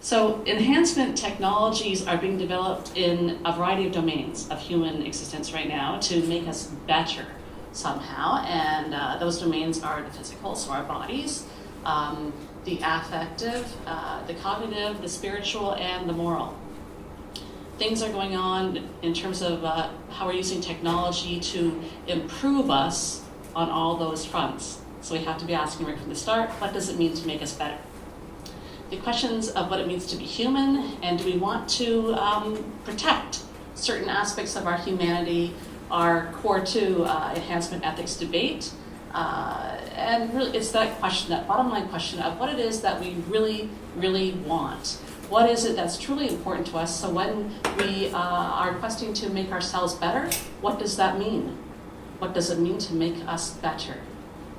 So enhancement technologies are being developed in a variety of domains of human existence right now to make us better somehow. And those domains are the physical, so our bodies, the affective, the cognitive, the spiritual, and the moral. Things are going on in terms of how we're using technology to improve us on all those fronts. So we have to be asking right from the start, what does it mean to make us better? The questions of what it means to be human, and do we want to protect certain aspects of our humanity are core to enhancement ethics debate. And really it's that question, that bottom line question of what it is that we really, really want. What is it that's truly important to us? So when we are requesting to make ourselves better, what does that mean? What does it mean to make us better?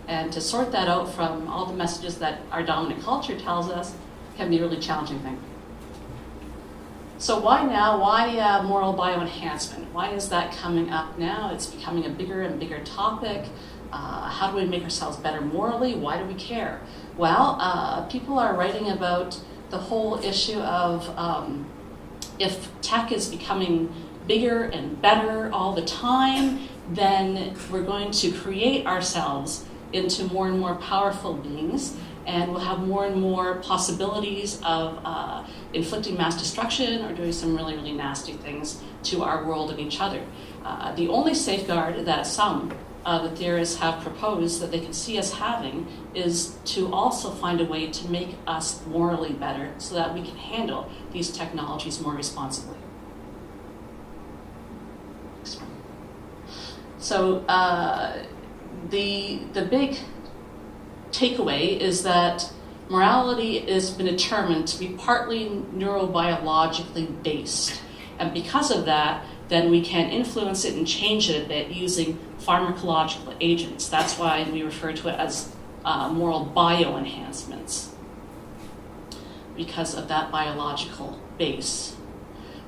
And to sort that out from all the messages that our dominant culture tells us can be a really challenging thing. So why now? Why moral bioenhancement? Why is that coming up now? It's becoming a bigger and bigger topic. How do we make ourselves better morally? Why do we care? Well, people are writing about the whole issue of if tech is becoming bigger and better all the time, then we're going to create ourselves into more and more powerful beings, and we'll have more and more possibilities of inflicting mass destruction or doing some really, really nasty things to our world and each other. The only safeguard that some the theorists have proposed that they can see us having is to also find a way to make us morally better so that we can handle these technologies more responsibly. So the big takeaway is that morality has been determined to be partly neurobiologically based. And because of that, then we can influence it and change it a bit using pharmacological agents. That's why we refer to it as moral bioenhancements, because of that biological base.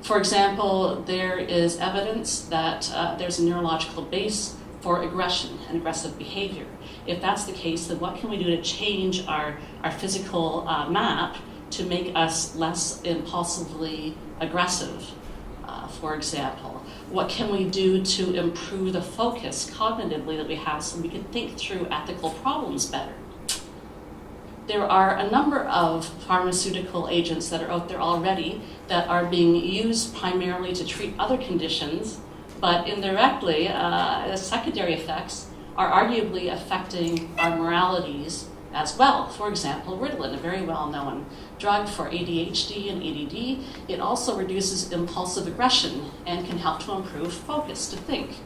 For example, there is evidence that there's a neurological base for aggression and aggressive behavior. If that's the case, then what can we do to change our physical map to make us less impulsively aggressive? For example, what can we do to improve the focus cognitively that we have so we can think through ethical problems better? There are a number of pharmaceutical agents that are out there already that are being used primarily to treat other conditions, but indirectly, the secondary effects are arguably affecting our moralities as well. For example, Ritalin, a very well-known drug for ADHD and ADD, it also reduces impulsive aggression and can help to improve focus, to think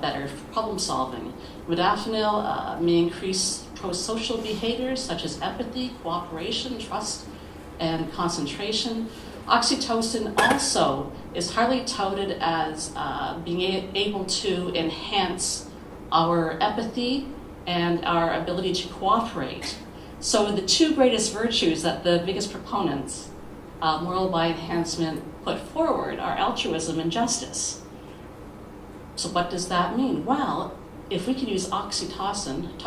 better, problem solving. Modafinil may increase prosocial behaviors such as empathy, cooperation, trust, and concentration. Oxytocin also is highly touted as being able to enhance our empathy and our ability to cooperate. So the two greatest virtues that the biggest proponents of moral bioenhancement put forward are altruism and justice. So what does that mean? Well, if we can use oxytocin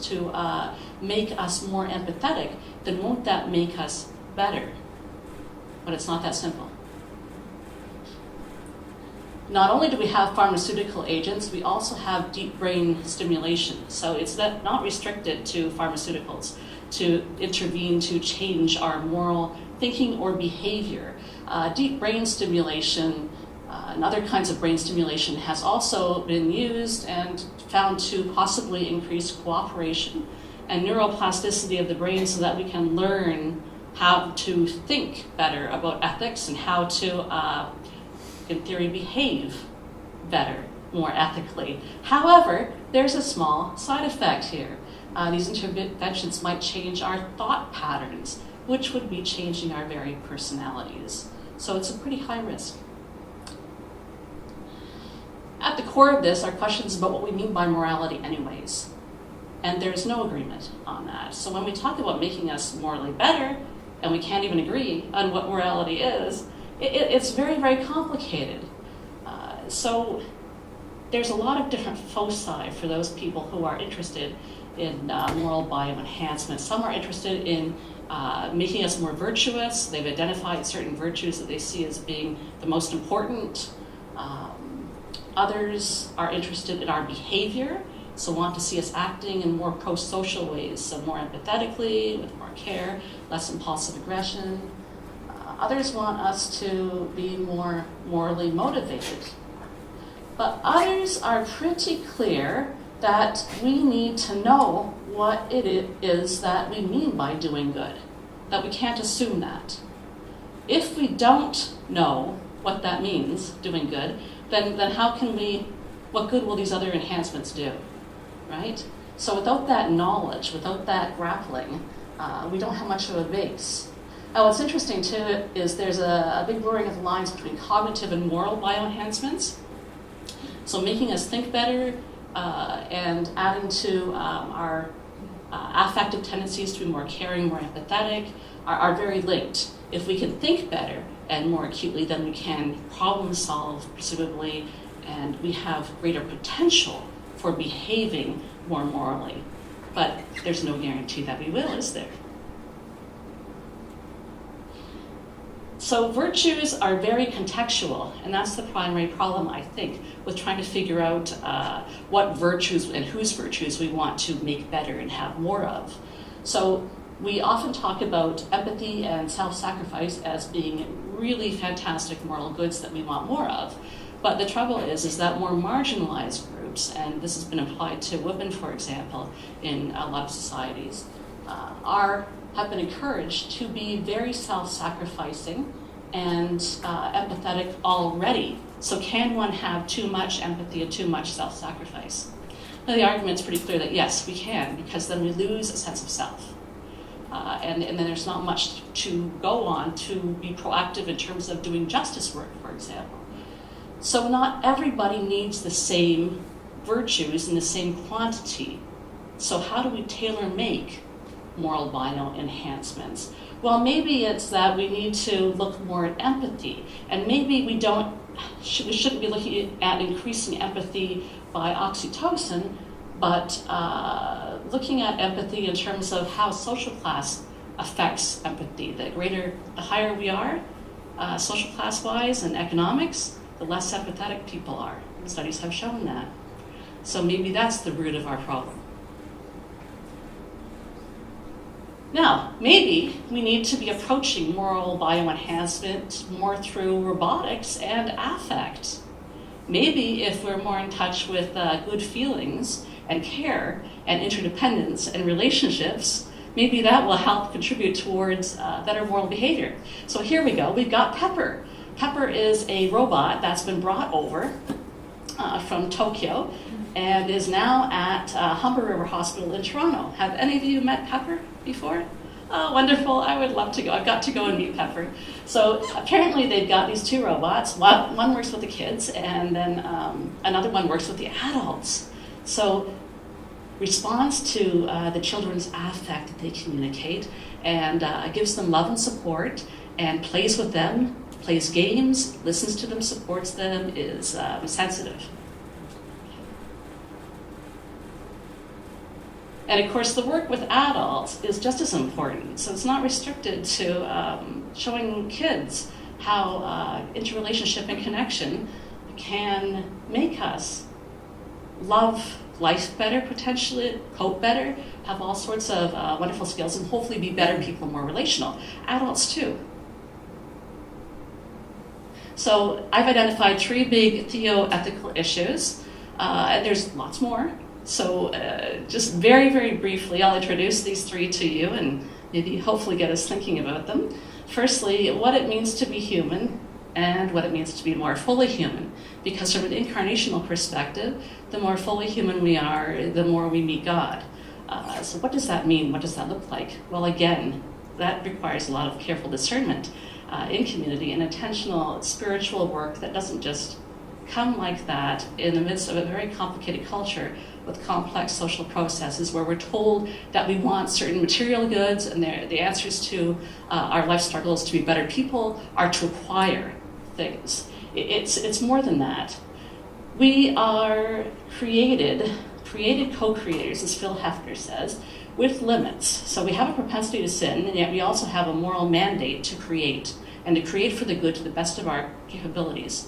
to make us more empathetic, then won't that make us better? But it's not that simple. Not only do we have pharmaceutical agents, we also have deep brain stimulation. So it's not restricted to pharmaceuticals to intervene to change our moral thinking or behavior. Deep brain stimulation and other kinds of brain stimulation has also been used and found to possibly increase cooperation and neuroplasticity of the brain so that we can learn how to think better about ethics and how to in theory, behave better, more ethically. However, there's a small side effect here. These interventions might change our thought patterns, which would be changing our very personalities. So it's a pretty high risk. At the core of this are questions about what we mean by morality anyways. And there's no agreement on that. So when we talk about making us morally better, and we can't even agree on what morality is, it's very, very complicated. So there's a lot of different foci for those people who are interested in moral bioenhancement. Some are interested in making us more virtuous. They've identified certain virtues that they see as being the most important. Others are interested in our behavior, so want to see us acting in more pro-social ways, so more empathetically, with more care, less impulsive aggression. Others want us to be more morally motivated. But others are pretty clear that we need to know what it is that we mean by doing good, that we can't assume that. If we don't know what that means, doing good, then how can we, what good will these other enhancements do, right? So without that knowledge, without that grappling, we don't have much of a base. Now what's interesting too is there's a big blurring of the lines between cognitive and moral bioenhancements. So making us think better and adding to our affective tendencies to be more caring, more empathetic are very linked. If we can think better and more acutely, then we can problem solve presumably, and we have greater potential for behaving more morally. But there's no guarantee that we will, is there? So virtues are very contextual, and that's the primary problem, I think, with trying to figure out what virtues and whose virtues we want to make better and have more of. So we often talk about empathy and self-sacrifice as being really fantastic moral goods that we want more of. But the trouble is that more marginalized groups, and this has been applied to women, for example, in a lot of societies, have been encouraged to be very self-sacrificing and empathetic already. So can one have too much empathy and too much self-sacrifice? Now the argument's pretty clear that yes, we can, because then we lose a sense of self. And then there's not much to go on to be proactive in terms of doing justice work, for example. So not everybody needs the same virtues in the same quantity. So how do we tailor-make moral bioenhancements? Well, maybe it's that we need to look more at empathy, and maybe we shouldn't be looking at increasing empathy by oxytocin, but looking at empathy in terms of how social class affects empathy. The higher we are, social class-wise and economics, the less empathetic people are. Studies have shown that. So maybe that's the root of our problem. Now, maybe we need to be approaching moral bioenhancement more through robotics and affect. Maybe if we're more in touch with good feelings and care and interdependence and relationships, maybe that will help contribute towards better moral behavior. So here we go, we've got Pepper. Pepper is a robot that's been brought over from Tokyo and is now at Humber River Hospital in Toronto. Have any of you met Pepper before? Oh, wonderful, I would love to go. I've got to go and meet Pepper. So apparently they've got these two robots. One works with the kids and then another one works with the adults. So responds to the children's affect that they communicate and gives them love and support and plays with them, plays games, listens to them, supports them, is sensitive. And of course, the work with adults is just as important. So it's not restricted to showing kids how interrelationship and connection can make us love life better, potentially cope better, have all sorts of wonderful skills, and hopefully be better people, more relational. Adults too. So I've identified 3 big theoethical issues, and there's lots more. So just very, very briefly, I'll introduce these 3 to you and maybe hopefully get us thinking about them. Firstly, what it means to be human and what it means to be more fully human. Because from an incarnational perspective, the more fully human we are, the more we meet God. So what does that mean? What does that look like? Well, again, that requires a lot of careful discernment in community and intentional spiritual work that doesn't just come like that in the midst of a very complicated culture with complex social processes where we're told that we want certain material goods and the answers to our life struggles to be better people are to acquire things. It's more than that. We are created co-creators, as Phil Hefner says, with limits. So we have a propensity to sin, and yet we also have a moral mandate to create, and to create for the good to the best of our capabilities,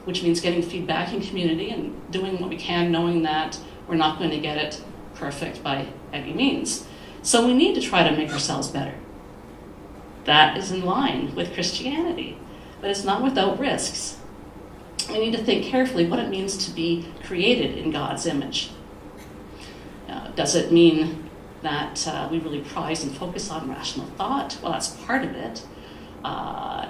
which means getting feedback in community and doing what we can, knowing that we're not going to get it perfect by any means. So we need to try to make ourselves better. That is in line with Christianity, but it's not without risks. We need to think carefully what it means to be created in God's image. Does it mean that we really prize and focus on rational thought? Well, that's part of it.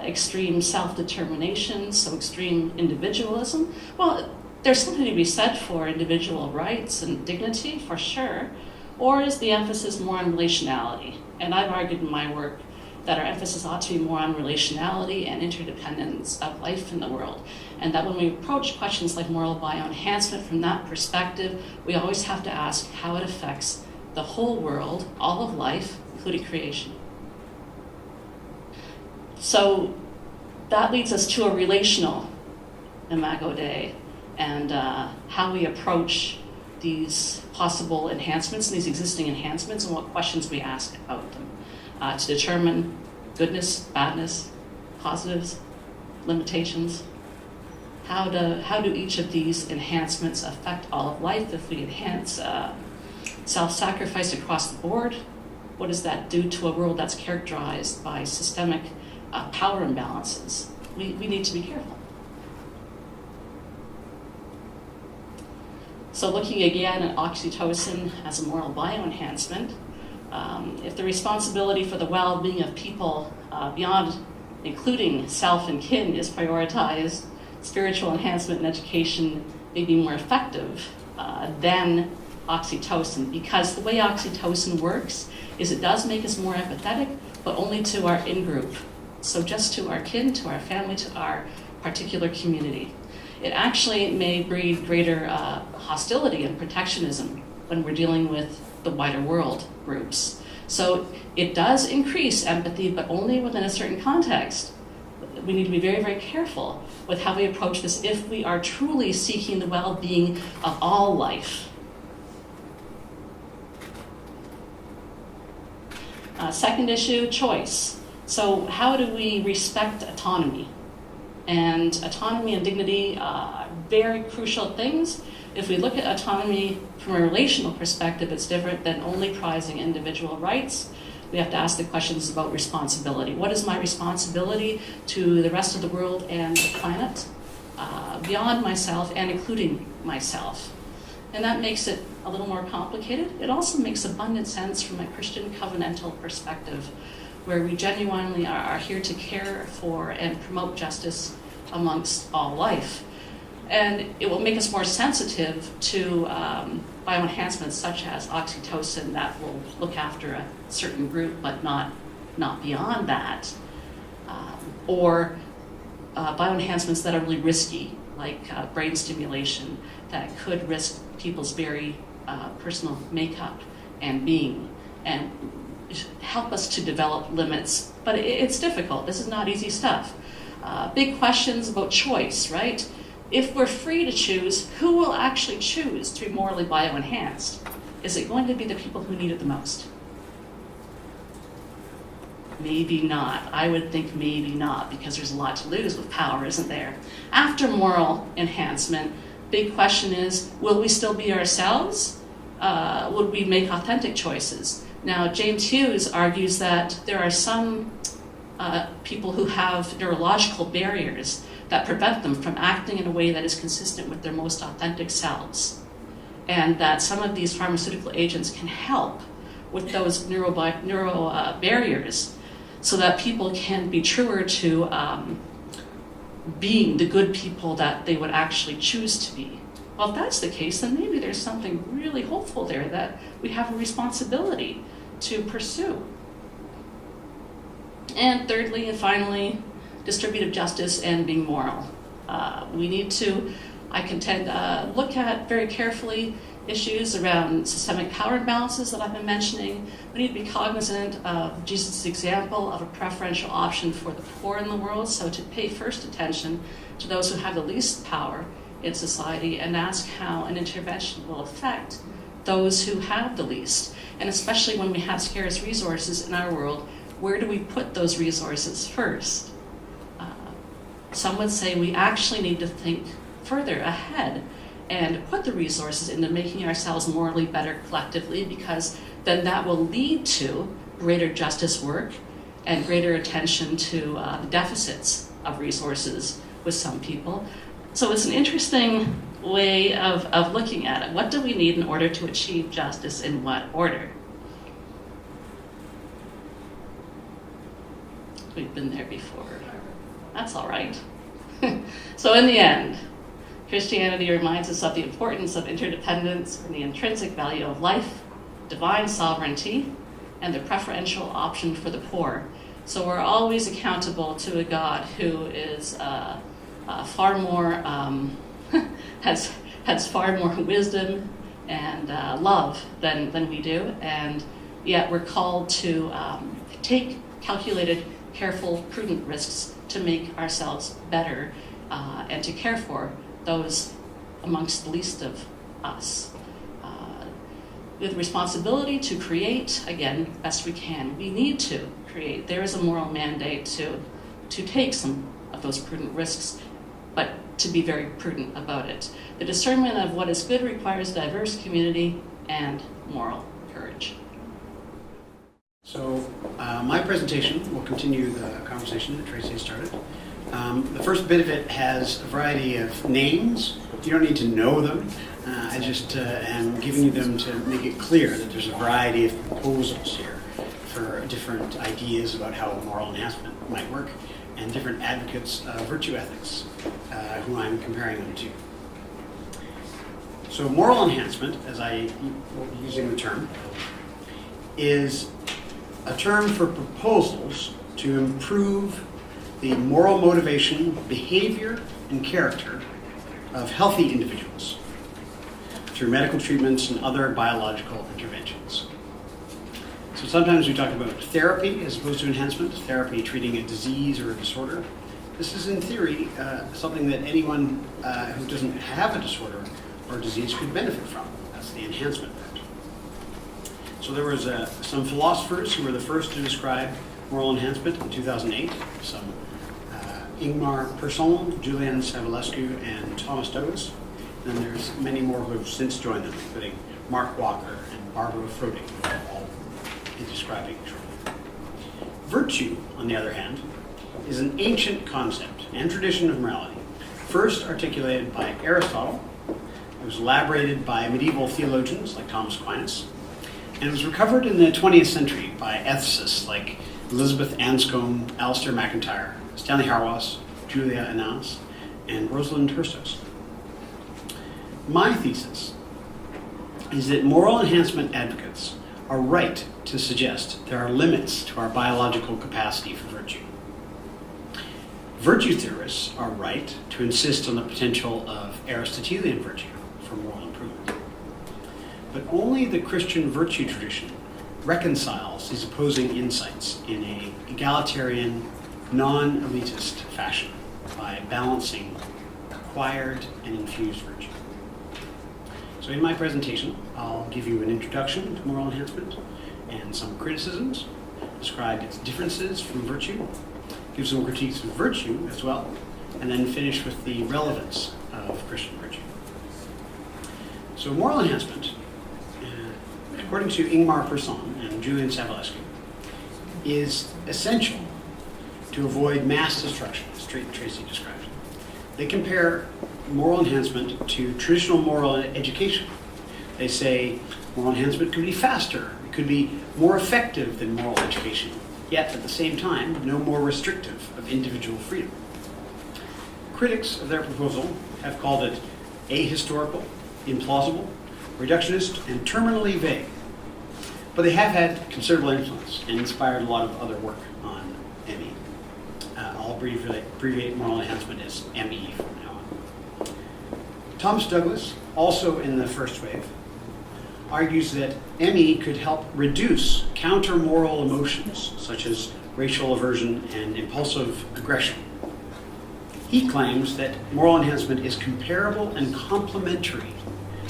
Extreme self-determination, so extreme individualism. Well, there's something to be said for individual rights and dignity, for sure. Or is the emphasis more on relationality? And I've argued in my work that our emphasis ought to be more on relationality and interdependence of life in the world. And that when we approach questions like moral bioenhancement from that perspective, we always have to ask how it affects the whole world, all of life, including creation. So that leads us to a relational Imago Dei, and how we approach these possible enhancements and these existing enhancements, and what questions we ask about them to determine goodness, badness, positives, limitations. How do each of these enhancements affect all of life? If we enhance self-sacrifice across the board, what does that do to a world that's characterized by systemic power imbalances? We need to be careful. So looking again at oxytocin as a moral bioenhancement, if the responsibility for the well-being of people beyond including self and kin is prioritized, spiritual enhancement and education may be more effective than oxytocin, because the way oxytocin works is it does make us more empathetic, but only to our in-group. So just to our kin, to our family, to our particular community. It actually may breed greater hostility and protectionism when we're dealing with the wider world groups. So it does increase empathy, but only within a certain context. We need to be very, very careful with how we approach this if we are truly seeking the well-being of all life. Second issue, choice. So how do we respect autonomy? And autonomy and dignity are very crucial things. If we look at autonomy from a relational perspective, it's different than only prizing individual rights. We have to ask the questions about responsibility. What is my responsibility to the rest of the world and the planet, beyond myself and including myself? And that makes it a little more complicated. It also makes abundant sense from a Christian covenantal perspective, where we genuinely are here to care for and promote justice amongst all life. And it will make us more sensitive to bioenhancements such as oxytocin that will look after a certain group but not beyond that. Or bioenhancements that are really risky, like brain stimulation, that could risk people's very personal makeup and being, and help us to develop limits. But it's difficult. This is not easy stuff. Big questions about choice, right? If we're free to choose, who will actually choose to be morally bioenhanced? Is it going to be the people who need it the most? Maybe not. I would think maybe not, because there's a lot to lose with power, isn't there? After moral enhancement, big question is, will we still be ourselves? Would we make authentic choices? Now, James Hughes argues that there are some people who have neurological barriers that prevent them from acting in a way that is consistent with their most authentic selves, and that some of these pharmaceutical agents can help with those neuro barriers so that people can be truer to being the good people that they would actually choose to be. Well, if that's the case, then maybe there's something really hopeful there that we have a responsibility to pursue. And thirdly and finally, distributive justice and being moral. We need to, I contend, look at very carefully issues around systemic power imbalances that I've been mentioning. We need to be cognizant of Jesus' example of a preferential option for the poor in the world, so to pay first attention to those who have the least power in society and ask how an intervention will affect those who have the least. And especially when we have scarce resources in our world, where do we put those resources first? Some would say we actually need to think further ahead and put the resources into making ourselves morally better collectively, because then that will lead to greater justice work and greater attention to the deficits of resources with some people. So it's an interesting way of looking at it. What do we need in order to achieve justice in what order? We've been there before. That's all right. So in the end, Christianity reminds us of the importance of interdependence and the intrinsic value of life, divine sovereignty, and the preferential option for the poor. So we're always accountable to a God who is far more, has far more wisdom and love than we do, and yet we're called to take calculated, careful, prudent risks to make ourselves better and to care for those amongst the least of us. With responsibility to create, again, best we can. We need to create. There is a moral mandate to take some of those prudent risks, but to be very prudent about it. The discernment of what is good requires diverse community and moral courage. So my presentation will continue the conversation that Tracy started. The first bit of it has a variety of names. You don't need to know them. I just am giving you them to make it clear that there's a variety of proposals here for different ideas about how moral enhancement might work, and different advocates of virtue ethics who I'm comparing them to. So moral enhancement, as I will be using the term, is a term for proposals to improve the moral motivation, behavior, and character of healthy individuals through medical treatments and other biological interventions. So sometimes we talk about therapy as opposed to enhancement, therapy treating a disease or a disorder. This is in theory something that anyone who doesn't have a disorder or disease could benefit from. That's the enhancement part. So there was some philosophers who were the first to describe moral enhancement in 2008, some Ingmar Persson, Julian Savulescu, and Thomas Douglas. And there's many more who have since joined them, including Mark Walker and Barbara Froeding, who are all describing shortly. Virtue, on the other hand, is an ancient concept and tradition of morality, first articulated by Aristotle. It was elaborated by medieval theologians like Thomas Aquinas, and it was recovered in the 20th century by ethicists like Elizabeth Anscombe, Alistair MacIntyre, Stanley Hauerwas, Julia Annas, and Rosalind Hursos. My thesis is that moral enhancement advocates are right to suggest there are limits to our biological capacity for virtue. Virtue theorists are right to insist on the potential of Aristotelian virtue for moral improvement. But only the Christian virtue tradition reconciles these opposing insights in an egalitarian, non-elitist fashion by balancing acquired and infused virtue. So in my presentation, I'll give you an introduction to moral enhancement and some criticisms, describe its differences from virtue, give some critiques of virtue as well, and then finish with the relevance of Christian virtue. So moral enhancement, according to Ingmar Persson and Julian Savulescu, is essential to avoid mass destruction, as Tracy described. They compare moral enhancement to traditional moral education. They say moral enhancement could be faster, it could be more effective than moral education, yet at the same time, no more restrictive of individual freedom. Critics of their proposal have called it ahistorical, implausible, reductionist, and terminally vague. But they have had considerable influence and inspired a lot of other work on ME. I'll abbreviate moral enhancement as ME from now on. Thomas Douglas, also in the first wave, argues that ME could help reduce counter-moral emotions such as racial aversion and impulsive aggression. He claims that moral enhancement is comparable and complementary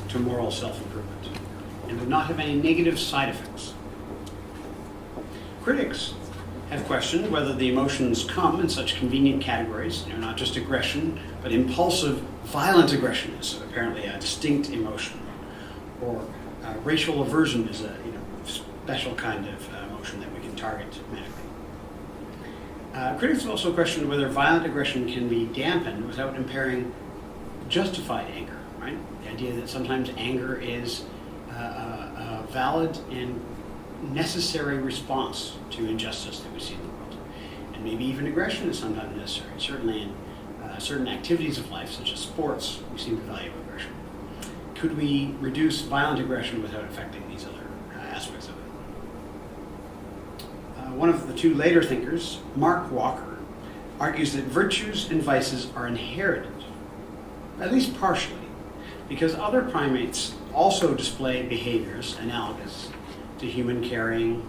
to moral self-improvement and would not have any negative side effects. Critics have questioned whether the emotions come in such convenient categories, not just aggression, but impulsive, violent aggression is apparently a distinct emotion, or racial aversion is a special kind of emotion that we can target medically. Critics have also questioned whether violent aggression can be dampened without impairing justified anger, right? The idea that sometimes anger is a valid and necessary response to injustice that we see in the world. And maybe even aggression is sometimes necessary. Certainly in certain activities of life, such as sports, we seem to value aggression. Could we reduce violent aggression without affecting these other aspects of it? One of the two later thinkers, Mark Walker, argues that virtues and vices are inherited, at least partially, because other primates also display behaviors analogous to human caring,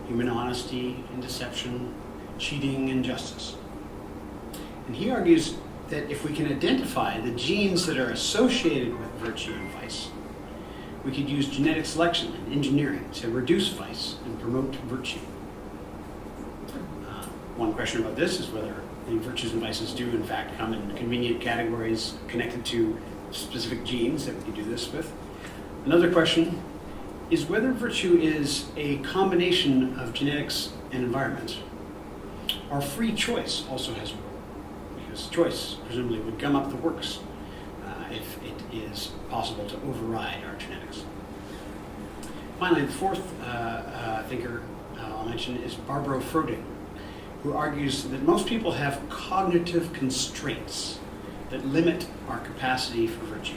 human honesty and deception, cheating and justice. And he argues that if we can identify the genes that are associated with virtue and vice, we could use genetic selection and engineering to reduce vice and promote virtue. One question about this is whether the virtues and vices do in fact come in convenient categories connected to specific genes that we can do this with. Another question is whether virtue is a combination of genetics and environment, or free choice also has a role, because choice presumably would gum up the works if it is possible to override our genetics. Finally, the fourth thinker I'll mention is Barbara Froding, who argues that most people have cognitive constraints that limit our capacity for virtue.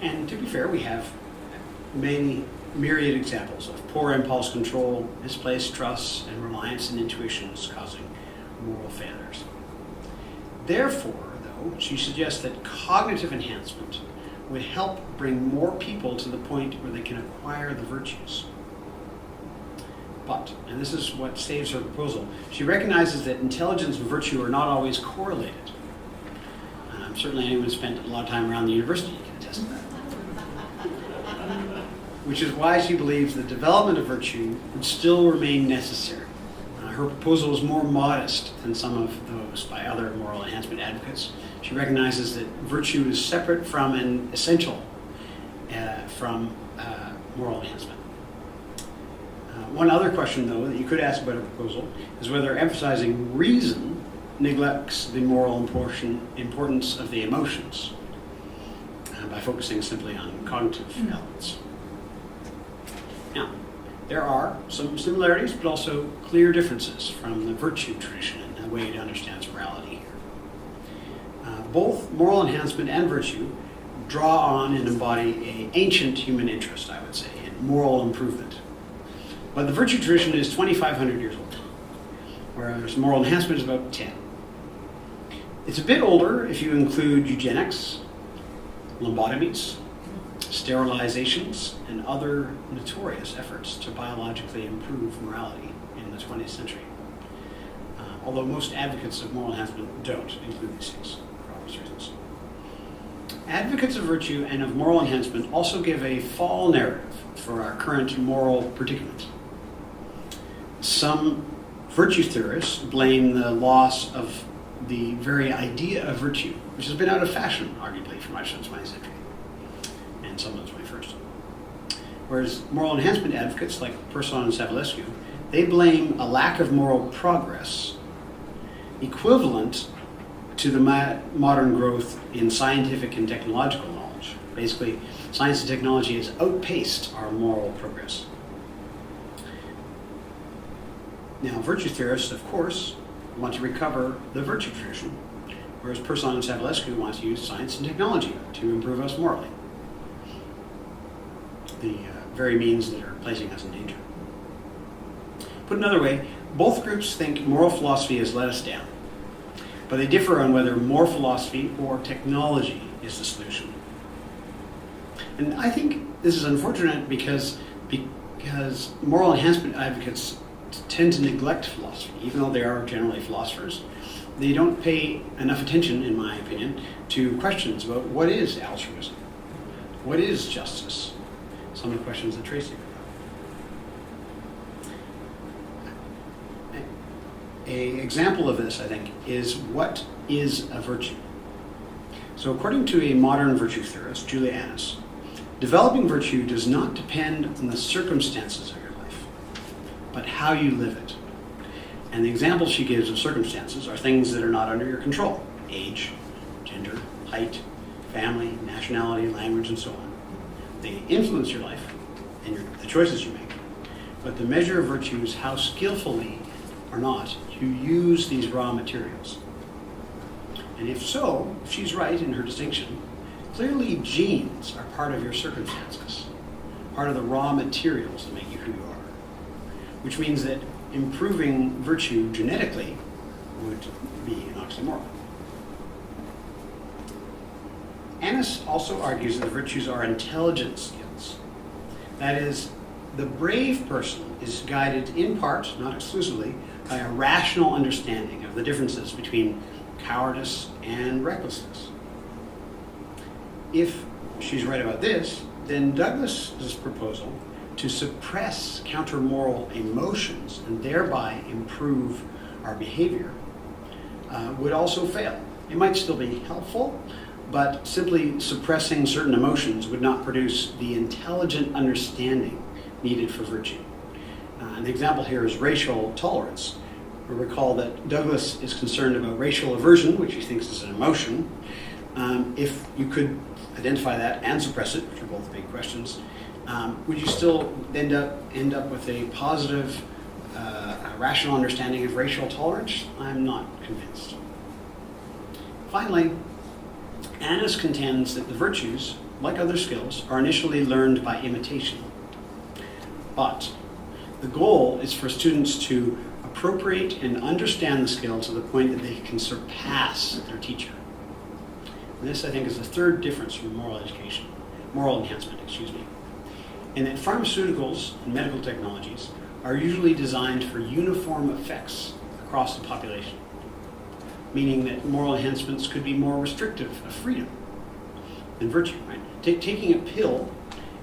And to be fair, we have many myriad examples of poor impulse control, misplaced trust, and reliance in intuitions causing moral failures. Therefore, though, she suggests that cognitive enhancement would help bring more people to the point where they can acquire the virtues. But, and this is what saves her proposal, she recognizes that intelligence and virtue are not always correlated. Certainly anyone who spent a lot of time around the university can attest to that. Which is why she believes the development of virtue would still remain necessary. Her proposal is more modest than some of those by other moral enhancement advocates. She recognizes that virtue is separate from and essential from moral enhancement. One other question, though, that you could ask about her proposal is whether emphasizing reason neglects the moral importance of the emotions by focusing simply on cognitive elements. Now, there are some similarities, but also clear differences from the virtue tradition and the way it understands morality here. Both moral enhancement and virtue draw on and embody an ancient human interest, I would say, in moral improvement. But the virtue tradition is 2,500 years old, whereas moral enhancement is about 10. It's a bit older if you include eugenics, lobotomies, sterilizations, and other notorious efforts to biologically improve morality in the 20th century. Although most advocates of moral enhancement don't include these things for obvious reasons. Advocates of virtue and of moral enhancement also give a fall narrative for our current moral predicament. Some virtue theorists blame the loss of the very idea of virtue, which has been out of fashion, arguably, for much of the 20th century, and some of the 21st. Whereas moral enhancement advocates like Prof and Savulescu, they blame a lack of moral progress equivalent to the modern growth in scientific and technological knowledge. Basically, science and technology has outpaced our moral progress. Now, virtue theorists, of course, want to recover the virtue tradition, whereas Prof and Savulescu want to use science and technology to improve us morally. The very means that are placing us in danger. Put another way, both groups think moral philosophy has let us down, but they differ on whether more philosophy or technology is the solution. And I think this is unfortunate because moral enhancement advocates tend to neglect philosophy, even though they are generally philosophers. They don't pay enough attention, in my opinion, to questions about what is altruism, what is justice, some of the questions that Tracy brought up. An example of this, I think, is what is a virtue? So according to a modern virtue theorist, Julia Annis, developing virtue does not depend on the circumstances of your life, but how you live it. And the examples she gives of circumstances are things that are not under your control: age, gender, height, family, nationality, language, and so on. They influence your life and the choices you make, but the measure of virtue is how skillfully or not you use these raw materials. And if so, if she's right in her distinction, clearly genes are part of your circumstances, part of the raw materials that make you who you are, which means that improving virtue genetically would be an oxymoron. Annis also argues that virtues are intelligent skills. That is, the brave person is guided in part, not exclusively, by a rational understanding of the differences between cowardice and recklessness. If she's right about this, then Douglas's proposal to suppress counter-moral emotions and thereby improve our behavior would also fail. It might still be helpful, but simply suppressing certain emotions would not produce the intelligent understanding needed for virtue. An example here is racial tolerance. We recall that Douglas is concerned about racial aversion, which he thinks is an emotion. If you could identify that and suppress it, which are both big questions, would you still end up with a positive, rational understanding of racial tolerance? I'm not convinced. Finally, Annis contends that the virtues, like other skills, are initially learned by imitation. But the goal is for students to appropriate and understand the skill to the point that they can surpass their teacher. And this, I think, is the third difference from moral enhancement, in that pharmaceuticals and medical technologies are usually designed for uniform effects across the population, meaning that moral enhancements could be more restrictive of freedom than virtue. Right? Taking a pill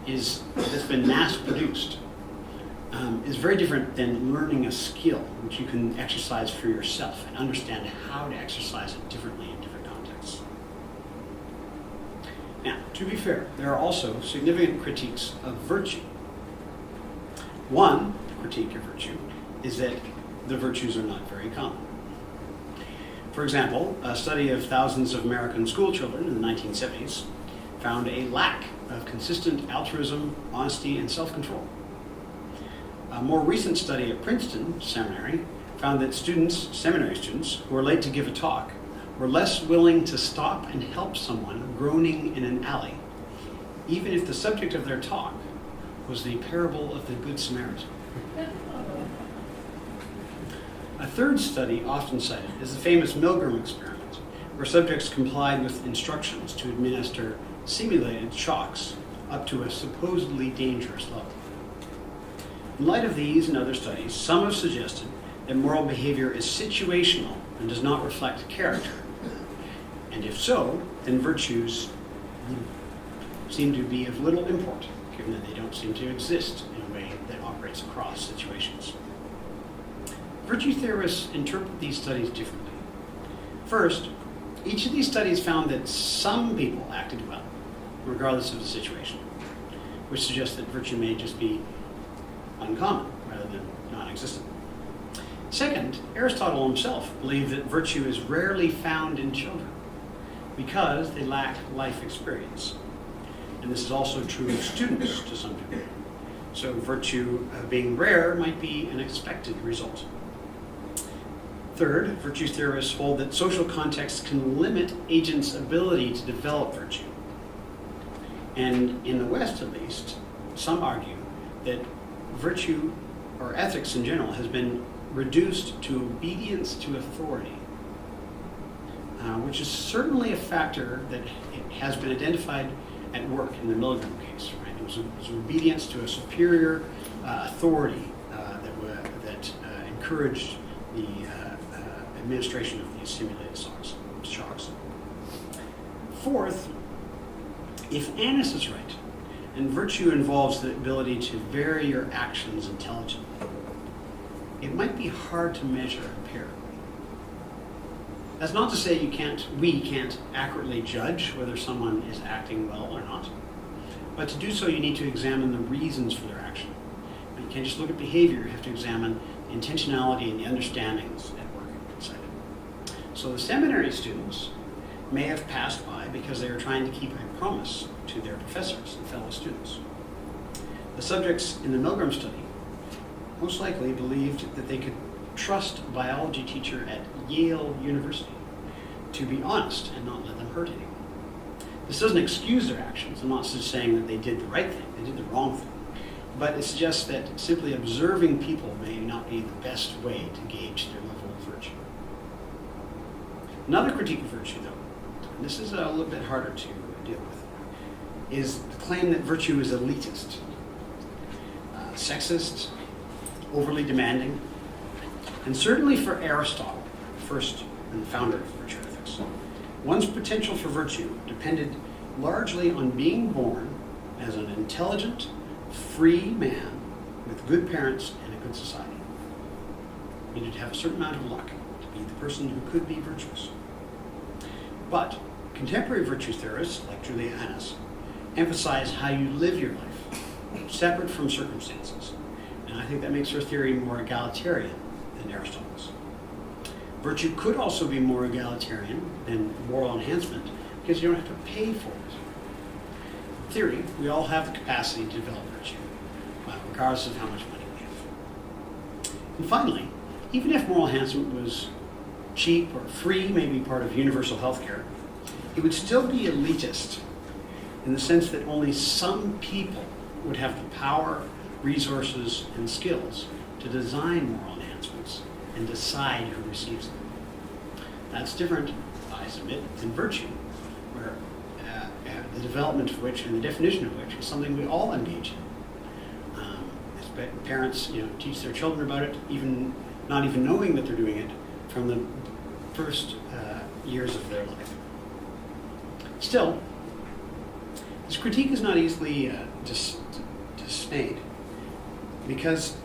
that's been mass-produced is very different than learning a skill which you can exercise for yourself and understand how to exercise it differently in different contexts. Now, to be fair, there are also significant critiques of virtue. One critique of virtue is that the virtues are not very common. For example, a study of thousands of American school children in the 1970s found a lack of consistent altruism, honesty, and self-control. A more recent study at Princeton Seminary found that seminary students who were late to give a talk were less willing to stop and help someone groaning in an alley, even if the subject of their talk was the parable of the Good Samaritan. A third study often cited is the famous Milgram experiment, where subjects complied with instructions to administer simulated shocks up to a supposedly dangerous level. In light of these and other studies, some have suggested that moral behavior is situational and does not reflect character. And if so, then virtues seem to be of little import, given that they don't seem to exist in a way that operates across situations. Virtue theorists interpret these studies differently. First, each of these studies found that some people acted well, regardless of the situation, which suggests that virtue may just be uncommon rather than non-existent. Second, Aristotle himself believed that virtue is rarely found in children because they lack life experience. And this is also true of students to some degree. So virtue being rare might be an expected result. Third, virtue theorists hold that social context can limit agents' ability to develop virtue. And in the West, at least, some argue that virtue, or ethics in general, has been reduced to obedience to authority, which is certainly a factor that has been identified at work in the Milgram case. Right? It was obedience to a superior authority that encouraged the administration of these simulated shocks. Fourth, if Annis is right, and virtue involves the ability to vary your actions intelligently, it might be hard to measure empirically. That's not to say we can't accurately judge whether someone is acting well or not. But to do so, you need to examine the reasons for their action. You can't just look at behavior, you have to examine the intentionality and the understandings at work inside it. So the seminary students may have passed by because they were trying to keep a promise to their professors and fellow students. The subjects in the Milgram study most likely believed that they could trust a biology teacher at Yale University to be honest and not let them hurt anyone. This doesn't excuse their actions. I'm not just saying that they did the right thing, they did the wrong thing. But it suggests that simply observing people may not be the best way to gauge their level of virtue. Another critique of virtue, though, and this is a little bit harder to deal with, is the claim that virtue is elitist, sexist, overly demanding, and certainly for Aristotle, first and founder of virtue ethics, one's potential for virtue depended largely on being born as an intelligent, free man with good parents and a good society. You needed to have a certain amount of luck to be the person who could be virtuous. But contemporary virtue theorists, like Julia Annis, emphasize how you live your life, separate from circumstances. And I think that makes her theory more egalitarian than Aristotle's. Virtue could also be more egalitarian than moral enhancement because you don't have to pay for it. In theory, we all have the capacity to develop virtue, regardless of how much money we have. And finally, even if moral enhancement was cheap or free, maybe part of universal health care, it would still be elitist in the sense that only some people would have the power, resources, and skills to design moral enhancements and decide who receives them. That's different, I submit, than virtue, where the development of which and the definition of which is something we all engage in. As parents, teach their children about it, even not even knowing that they're doing it from the first years of their life. Still, this critique is not easily dismayed, because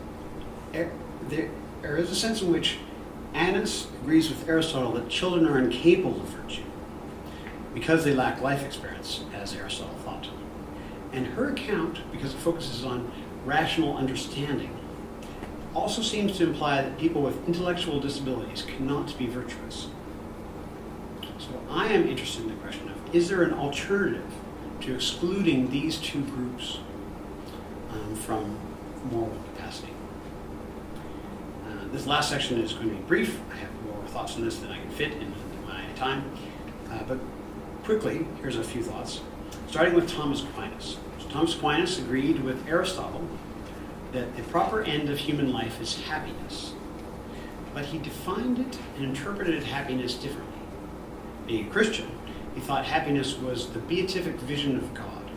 there is a sense in which Annis agrees with Aristotle that children are incapable of virtue because they lack life experience, as Aristotle thought. And her account, because it focuses on rational understanding, also seems to imply that people with intellectual disabilities cannot be virtuous. So I am interested in the question of, is there an alternative to excluding these two groups from moral capacity? This last section is going to be brief. I have more thoughts on this than I can fit in my time. But quickly, here's a few thoughts. Starting with Thomas Aquinas. So Thomas Aquinas agreed with Aristotle that the proper end of human life is happiness. But he defined it and interpreted happiness differently. Being a Christian, he thought happiness was the beatific vision of God.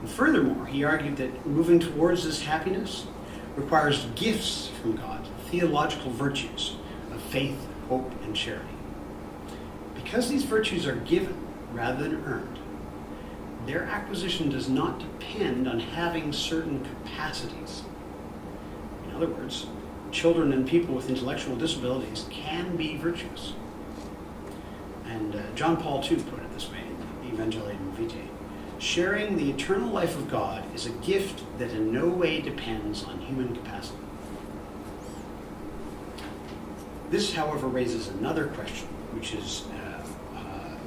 And furthermore, he argued that moving towards this happiness requires gifts from God, theological virtues of faith, hope, and charity. Because these virtues are given rather than earned, their acquisition does not depend on having certain capacities. In other words, children and people with intellectual disabilities can be virtuous. And John Paul II put it this way in Evangelium Vitae: sharing the eternal life of God is a gift that in no way depends on human capacity. This, however, raises another question, which has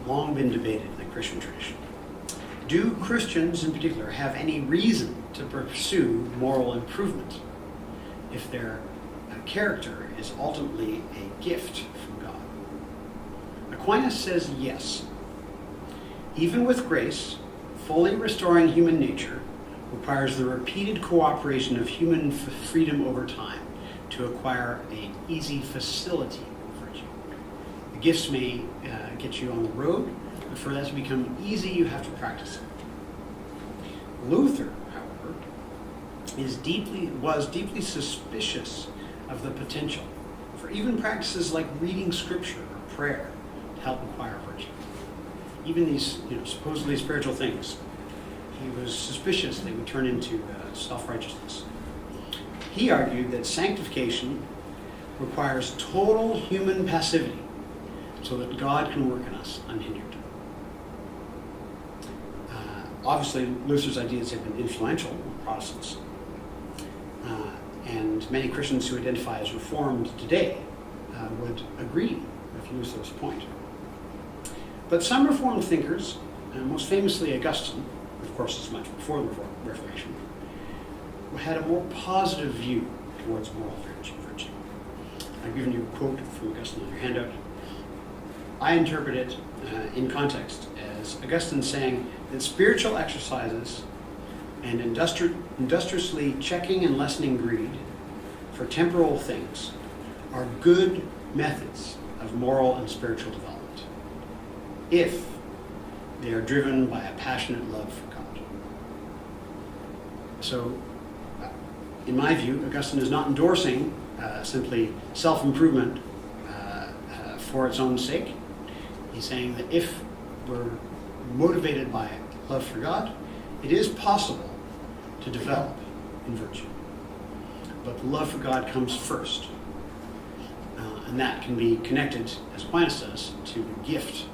long been debated in the Christian tradition. Do Christians in particular have any reason to pursue moral improvement if their character is ultimately a gift from God? Aquinas says yes. Even with grace, fully restoring human nature requires the repeated cooperation of human freedom over time to acquire an easy facility of virtue. The gifts may get you on the road, but for that to become easy, you have to practice it. Luther, however, was deeply suspicious of the potential for even practices like reading scripture or prayer to help acquire virtue. Even these, supposedly spiritual things, he was suspicious they would turn into self-righteousness. He argued that sanctification requires total human passivity so that God can work in us unhindered. Obviously, Luther's ideas have been influential with Protestants, and many Christians who identify as Reformed today would agree with Luther's point. But some Reformed thinkers, most famously Augustine, of course it's much before the Reformation, had a more positive view towards moral virtue. I've given you a quote from Augustine on your handout. I interpret it in context as Augustine saying that spiritual exercises and industriously checking and lessening greed for temporal things are good methods of moral and spiritual development if they are driven by a passionate love for God. So, in my view, Augustine is not endorsing simply self-improvement for its own sake. He's saying that if we're motivated by love for God, it is possible to develop in virtue. But the love for God comes first. And that can be connected, as Aquinas does, to the gift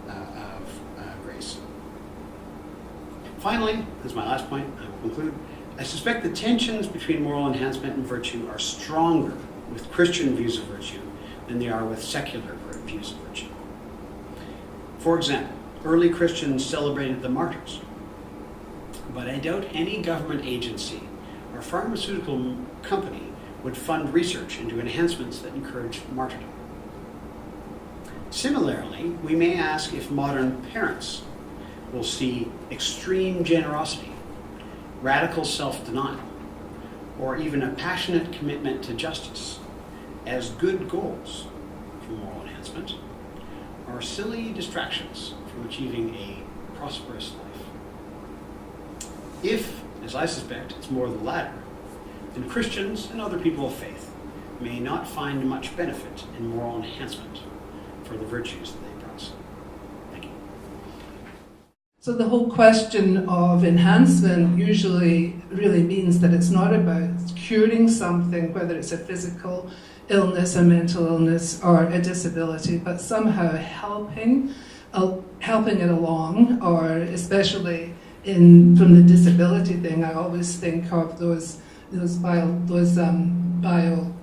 of grace. Finally, this is my last point, I will conclude. I suspect the tensions between moral enhancement and virtue are stronger with Christian views of virtue than they are with secular views of virtue. For example, early Christians celebrated the martyrs, but I doubt any government agency or pharmaceutical company would fund research into enhancements that encourage martyrdom. Similarly, we may ask if modern parents will see extreme generosity, radical self-denial, or even a passionate commitment to justice as good goals for moral enhancement, or silly distractions from achieving a prosperous life. If, as I suspect, it's more the latter, then Christians and other people of faith may not find much benefit in moral enhancement for the virtues that they practice. Thank you. So the whole question of enhancement usually really means that it's not about curing something, whether it's a physical illness, a mental illness, or a disability, but somehow helping it along, or especially from the disability thing, I always think of those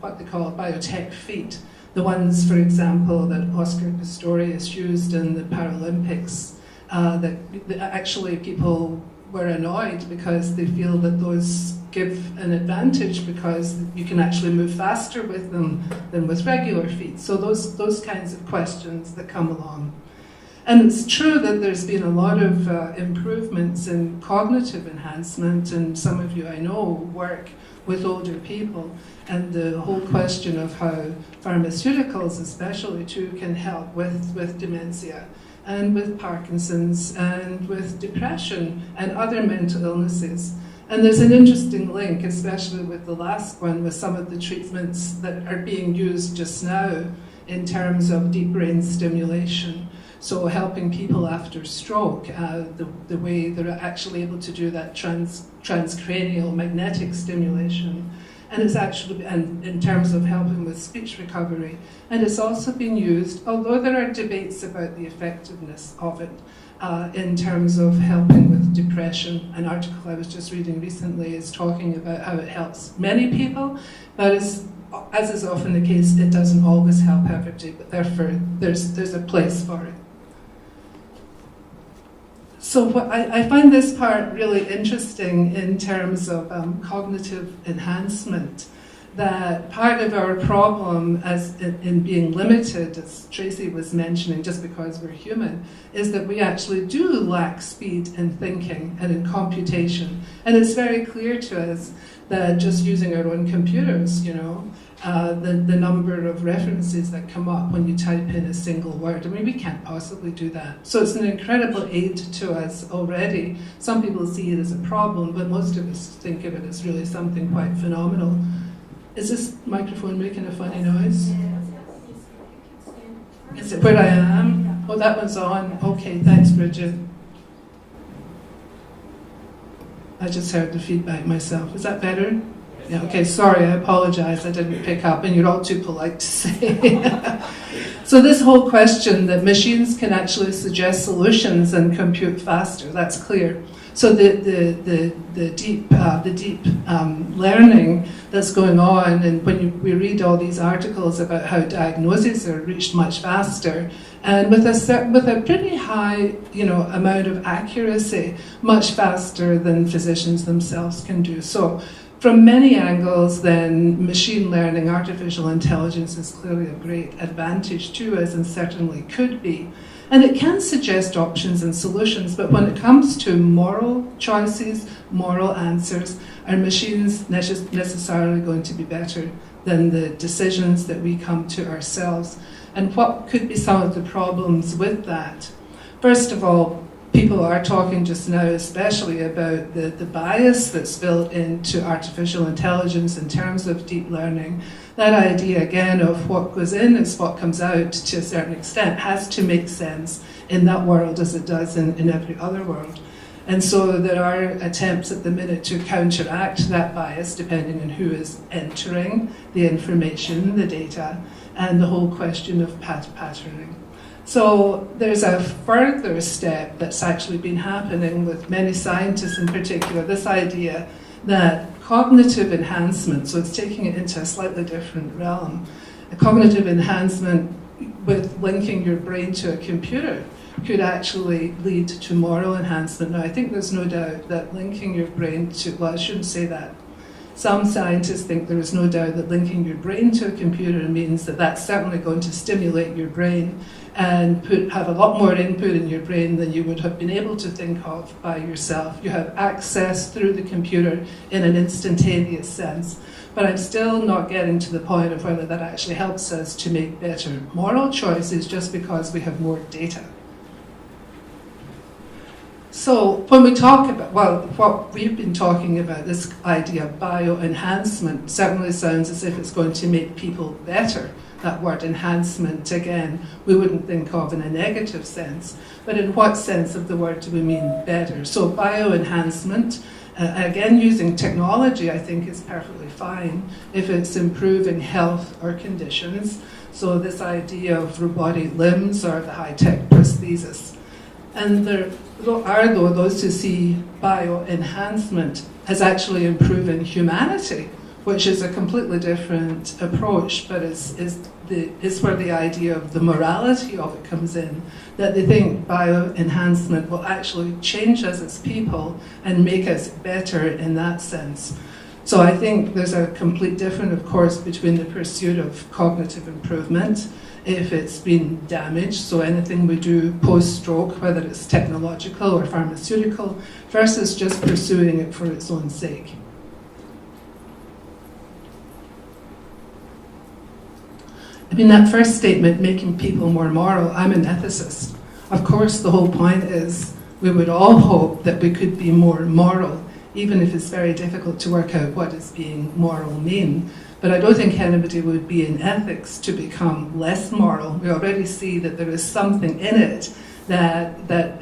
biotech feet. The ones, for example, that Oscar Pistorius used in the Paralympics, that actually people were annoyed because they feel that those give an advantage because you can actually move faster with them than with regular feet. So those kinds of questions that come along. And it's true that there's been a lot of improvements in cognitive enhancement, and some of you I know work with older people, and the whole question of how pharmaceuticals especially too can help with dementia and with Parkinson's and with depression and other mental illnesses. And there's an interesting link, especially with the last one, with some of the treatments that are being used just now in terms of deep brain stimulation. So helping people after stroke, the way they're actually able to do that transcranial magnetic stimulation. And it's actually, and in terms of helping with speech recovery. And it's also been used, although there are debates about the effectiveness of it, in terms of helping with depression. An article I was just reading recently is talking about how it helps many people, but as is often the case, it doesn't always help everybody, but therefore there's a place for it. So I find this part really interesting in terms of cognitive enhancement, that part of our problem as in being limited, as Tracy was mentioning, just because we're human, is that we actually do lack speed in thinking and in computation. And it's very clear to us that just using our own computers, the number of references that come up when you type in a single word. I mean, we can't possibly do that. So it's an incredible aid to us already. Some people see it as a problem, but most of us think of it as really something quite phenomenal. Is this microphone making a funny noise? Is it where I am? Oh, that one's on. Okay, thanks, Bridget. I just heard the feedback myself. Is that better? Yeah, okay, sorry, I apologize, I didn't pick up, and you're all too polite to say. So this whole question that machines can actually suggest solutions and compute faster, that's clear. So the deep learning that's going on, and we read all these articles about how diagnoses are reached much faster, and with a pretty high, amount of accuracy, much faster than physicians themselves can do. So, from many angles, then machine learning, artificial intelligence is clearly a great advantage to us, and certainly could be. And it can suggest options and solutions, but when it comes to moral choices, moral answers, are machines necessarily going to be better than the decisions that we come to ourselves? And what could be some of the problems with that? First of all, people are talking just now especially about the bias that's built into artificial intelligence in terms of deep learning. That idea, again, of what goes in is what comes out to a certain extent has to make sense in that world as it does in every other world. And so there are attempts at the minute to counteract that bias depending on who is entering the information, the data, and the whole question of patterning. So there's a further step that's actually been happening with many scientists in particular, this idea that cognitive enhancement, so it's taking it into a slightly different realm, a cognitive enhancement with linking your brain to a computer could actually lead to moral enhancement. Now, I think there's no doubt that linking your brain to, well, I shouldn't say that. Some scientists think there is no doubt that linking your brain to a computer means that that's certainly going to stimulate your brain and have a lot more input in your brain than you would have been able to think of by yourself. You have access through the computer in an instantaneous sense. But I'm still not getting to the point of whether that actually helps us to make better moral choices just because we have more data. So when we talk about, well, what we've been talking about, this idea of bioenhancement, certainly sounds as if it's going to make people better. That word enhancement, again, we wouldn't think of in a negative sense, but in what sense of the word do we mean better? So bioenhancement, again, using technology, I think is perfectly fine if it's improving health or conditions. So this idea of robotic limbs or the high-tech prosthesis. And there are those who see bioenhancement as actually improving humanity, which is a completely different approach, but is where the idea of the morality of it comes in, that they think bioenhancement will actually change us as people and make us better in that sense. So I think there's a complete difference, of course, between the pursuit of cognitive improvement, if it's been damaged, so anything we do post-stroke, whether it's technological or pharmaceutical, versus just pursuing it for its own sake. I mean, that first statement, making people more moral, I'm an ethicist. Of course, the whole point is we would all hope that we could be more moral, even if it's very difficult to work out what does being moral mean. But I don't think anybody would be in ethics to become less moral. We already see that there is something in it that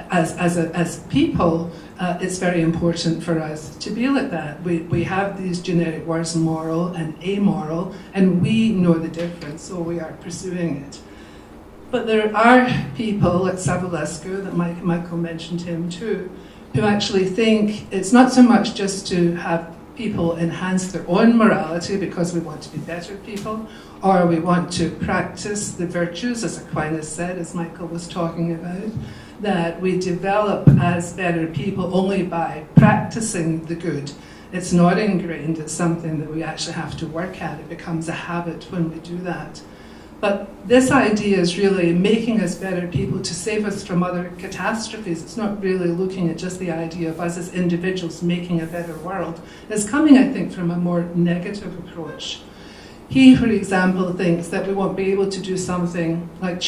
as people, it's very important for us to be like that. We have these generic words, moral and amoral, and we know the difference, so we are pursuing it. But there are people like Savulescu, that Michael mentioned him too, who actually think it's not so much just to have people enhance their own morality because we want to be better people, or we want to practice the virtues, as Aquinas said, as Michael was talking about, that we develop as better people only by practicing the good. It's not ingrained, it's something that we actually have to work at. It becomes a habit when we do that. But this idea is really making us better people to save us from other catastrophes. It's not really looking at just the idea of us as individuals making a better world. It's coming, I think, from a more negative approach. He, for example, thinks that we won't be able to do something like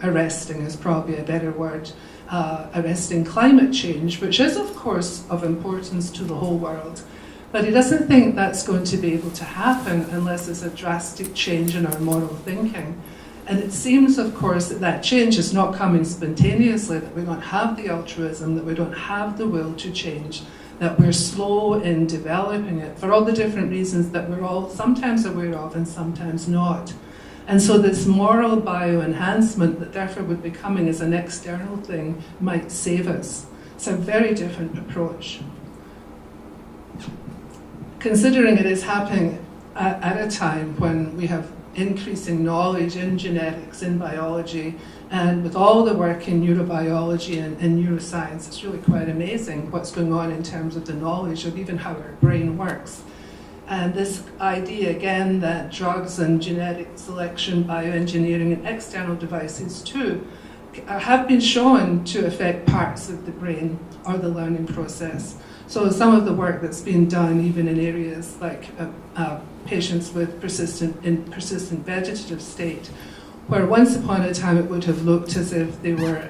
arresting is probably a better word, arresting climate change, which is, of course, of importance to the whole world. But he doesn't think that's going to be able to happen unless there's a drastic change in our moral thinking. And it seems, of course, that that change is not coming spontaneously, that we don't have the altruism, that we don't have the will to change, that we're slow in developing it for all the different reasons that we're all sometimes aware of and sometimes not. And so this moral bioenhancement that therefore would be coming as an external thing might save us. It's a very different approach. Considering it is happening at a time when we have increasing knowledge in genetics, in biology, and with all the work in neurobiology and neuroscience, it's really quite amazing what's going on in terms of the knowledge of even how our brain works. And this idea, again, that drugs and genetic selection, bioengineering, and external devices too have been shown to affect parts of the brain or the learning process. So some of the work that's been done, even in areas like patients with persistent vegetative state, where once upon a time it would have looked as if they were,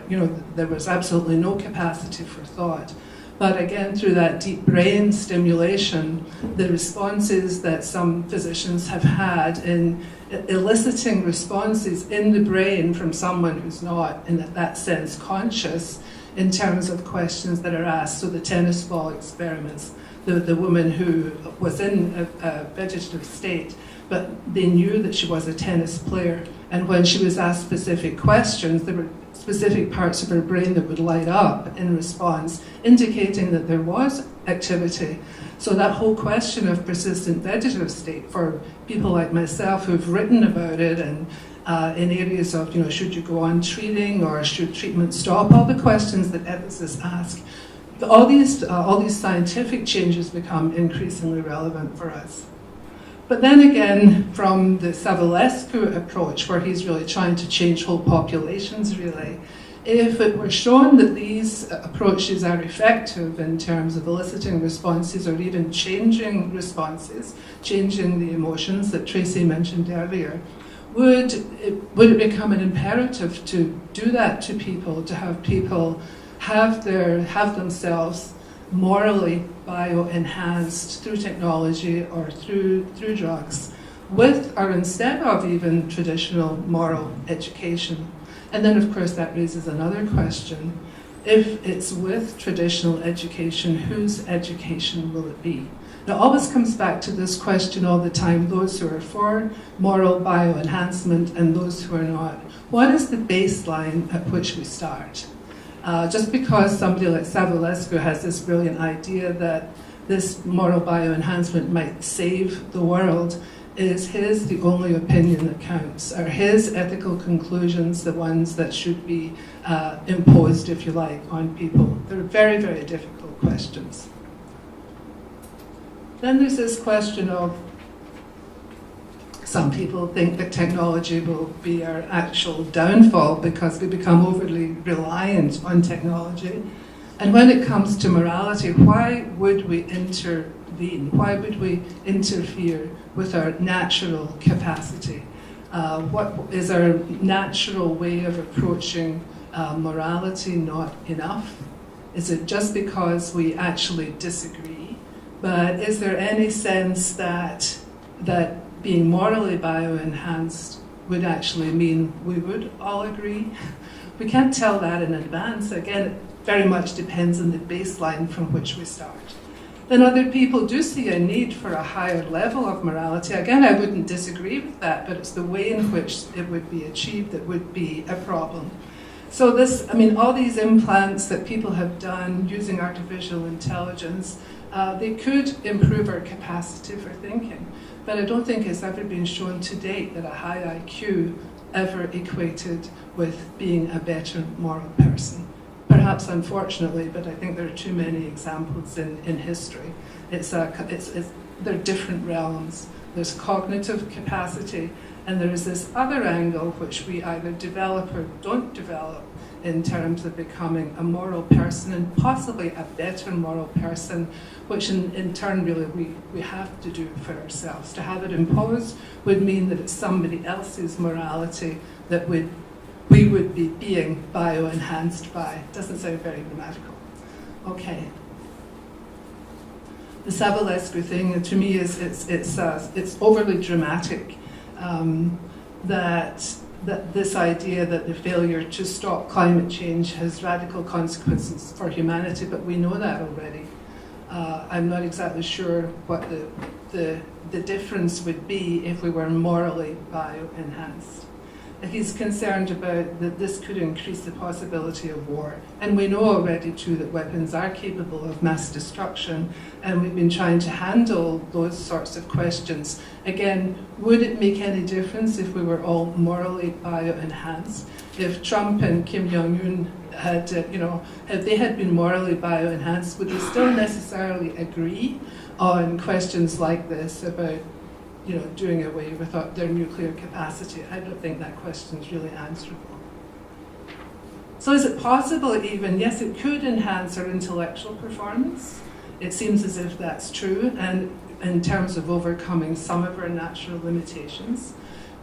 there was absolutely no capacity for thought. But again, through that deep brain stimulation, the responses that some physicians have had in eliciting responses in the brain from someone who's not, in that sense, conscious in terms of questions that are asked. So the tennis ball experiments, the woman who was in a vegetative state, but they knew that she was a tennis player. And when she was asked specific questions, there were specific parts of her brain that would light up in response, indicating that there was activity. So that whole question of persistent vegetative state, for people like myself who've written about it and in areas of, should you go on treating or should treatment stop, all the questions that ethicists ask, all these scientific changes become increasingly relevant for us. But then again, from the Savulescu approach, where he's really trying to change whole populations, really, if it were shown that these approaches are effective in terms of eliciting responses or even changing responses, changing the emotions that Tracy mentioned earlier, would it become an imperative to do that to people, to have people have themselves morally bioenhanced through technology or through drugs, with or instead of even traditional moral education? And then, of course, that raises another question. If it's with traditional education, whose education will it be? It always comes back to this question all the time, those who are for moral bioenhancement and those who are not. What is the baseline at which we start? Just because somebody like Savulescu has this brilliant idea that this moral bioenhancement might save the world, is his the only opinion that counts? Are his ethical conclusions the ones that should be imposed, if you like, on people? They're very, very difficult questions. Then there's this question of, some people think that technology will be our actual downfall because we become overly reliant on technology. And when it comes to morality, why would we intervene? Why would we interfere with our natural capacity? What is our natural way of approaching morality not enough? Is it just because we actually disagree? But is there any sense that being morally bioenhanced would actually mean we would all agree? We can't tell that in advance. Again, it very much depends on the baseline from which we start. Then other people do see a need for a higher level of morality. Again, I wouldn't disagree with that, but it's the way in which it would be achieved that would be a problem. So all these implants that people have done using artificial intelligence, they could improve our capacity for thinking. But I don't think it's ever been shown to date that a high IQ ever equated with being a better moral person. Perhaps unfortunately, but I think there are too many examples in history. They're different realms. There's cognitive capacity, and there is this other angle which we either develop or don't develop in terms of becoming a moral person, and possibly a better moral person, which in turn really we have to do for ourselves. To have it imposed would mean that it's somebody else's morality that we would be being bioenhanced by. Doesn't sound very grammatical. Okay. the Savulescu thing, to me, it's overly dramatic. That this idea that the failure to stop climate change has radical consequences for humanity, but we know that already. I'm not exactly sure what the difference would be if we were morally bio-enhanced. He's concerned about that this could increase the possibility of war. And we know already too that weapons are capable of mass destruction, and we've been trying to handle those sorts of questions. Again, would it make any difference if we were all morally bio-enhanced? If Trump and Kim Jong-un had, if they had been morally bio-enhanced, would they still necessarily agree on questions like this about doing away with their nuclear capacity? I don't think that question is really answerable. So is it possible even, yes, it could enhance our intellectual performance. It seems as if that's true, and in terms of overcoming some of our natural limitations.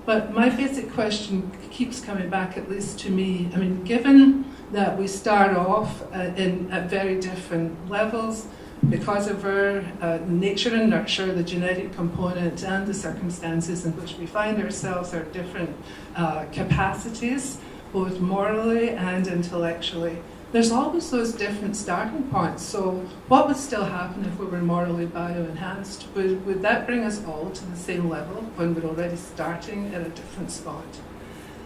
But my basic question keeps coming back, at least to me. I mean, given that we start off at very different levels, because of our nature and nurture, the genetic component, and the circumstances in which we find ourselves, our different capacities, both morally and intellectually, there's always those different starting points. So what would still happen if we were morally bio-enhanced? Would that bring us all to the same level when we're already starting at a different spot?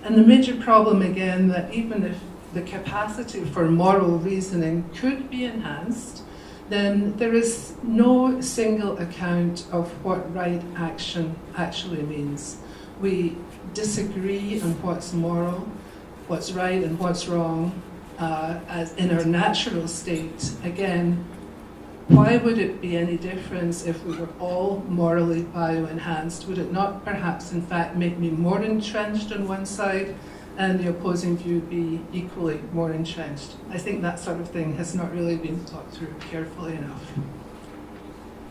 And the major problem, again, that even if the capacity for moral reasoning could be enhanced, then there is no single account of what right action actually means. We disagree on what's moral, what's right and what's wrong, as in our natural state. Again, why would it be any difference if we were all morally bio-enhanced? Would it not perhaps in fact make me more entrenched on one side and the opposing view be equally more entrenched? I think that sort of thing has not really been thought through carefully enough.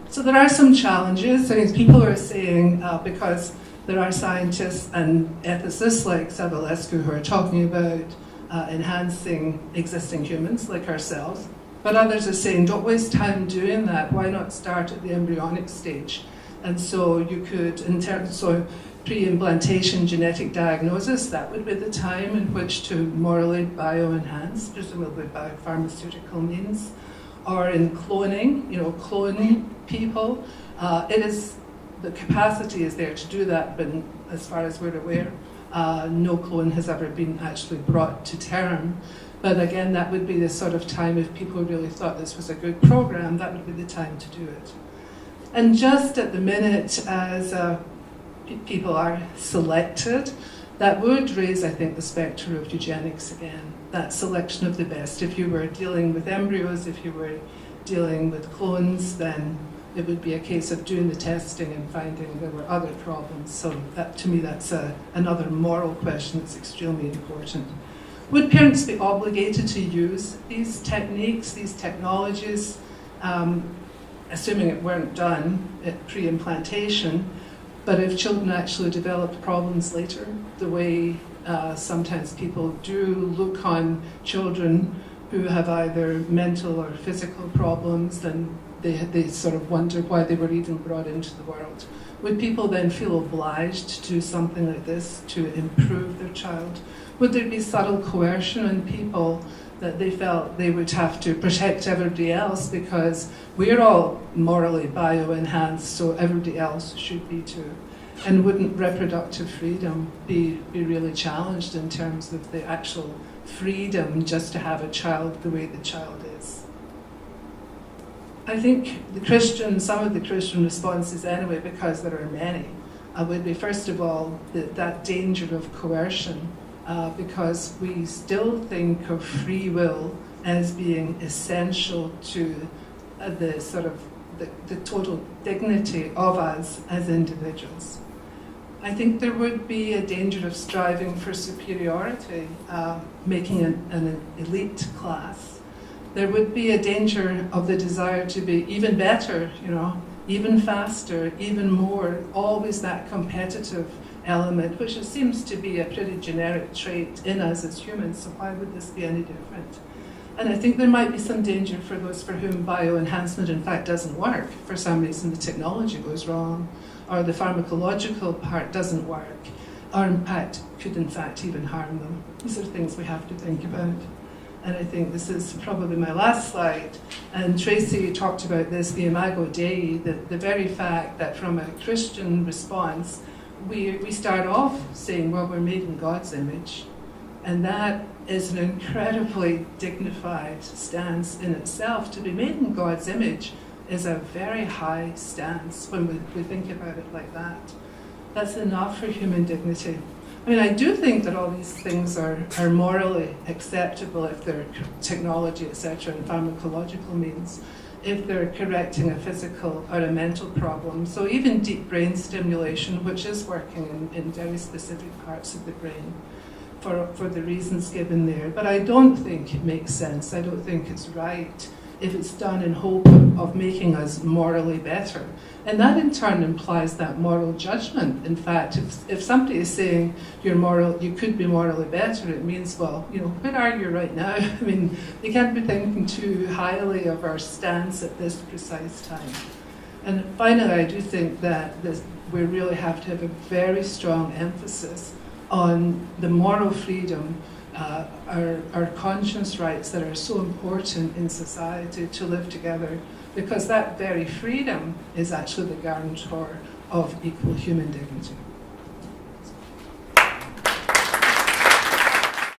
So there are some challenges. I mean, people are saying, because there are scientists and ethicists like Savulescu who are talking about enhancing existing humans like ourselves, but others are saying, don't waste time doing that. Why not start at the embryonic stage? And so you could, pre-implantation genetic diagnosis, that would be the time in which to morally bio-enhance, presumably by pharmaceutical means, or in cloning, cloning people. The capacity is there to do that, but as far as we're aware, no clone has ever been actually brought to term. But again, that would be the sort of time, if people really thought this was a good program, that would be the time to do it. And just at the minute, as people are selected, that would raise, I think, the spectre of eugenics again, that selection of the best. If you were dealing with embryos, if you were dealing with clones, then it would be a case of doing the testing and finding there were other problems. So that, to me, that's another moral question that's extremely important. Would parents be obligated to use these techniques, these technologies, assuming it weren't done at pre-implantation? But if children actually developed problems later, the way sometimes people do look on children who have either mental or physical problems, then they sort of wonder why they were even brought into the world. Would people then feel obliged to do something like this to improve their child? Would there be subtle coercion on people that they felt they would have to protect everybody else because we're all morally bio-enhanced, so everybody else should be too? And wouldn't reproductive freedom be really challenged in terms of the actual freedom just to have a child the way the child is? I think some of the Christian responses anyway, because there are many, would be first of all that danger of coercion, because we still think of free will as being essential to the total dignity of us as individuals. I think there would be a danger of striving for superiority, making an elite class. There would be a danger of the desire to be even better, even faster, even more, always that competitive element, which seems to be a pretty generic trait in us as humans, so why would this be any different? And I think there might be some danger for those for whom bioenhancement in fact doesn't work. For some reason the technology goes wrong, or the pharmacological part doesn't work, or in fact could in fact even harm them. These are things we have to think about. And I think this is probably my last slide. And Tracy talked about this, the Imago Dei, the very fact that from a Christian response, we start off saying, well, we're made in God's image. And that is an incredibly dignified stance in itself. To be made in God's image is a very high stance when we think about it like that. That's enough for human dignity. I mean, I do think that all these things are morally acceptable if they're technology, etc., and pharmacological means, if they're correcting a physical or a mental problem. So even deep brain stimulation, which is working in very specific parts of the brain, for the reasons given there. But I don't think it makes sense. I don't think it's right if it's done in hope of making us morally better. And that in turn implies that moral judgment. In fact, if somebody is saying you could be morally better, it means, well, where are you right now? I mean, they can't be thinking too highly of our stance at this precise time. And finally, I do think that we really have to have a very strong emphasis on the moral freedom, our conscience rights that are so important in society to live together, because that very freedom is actually the guarantor of equal human dignity.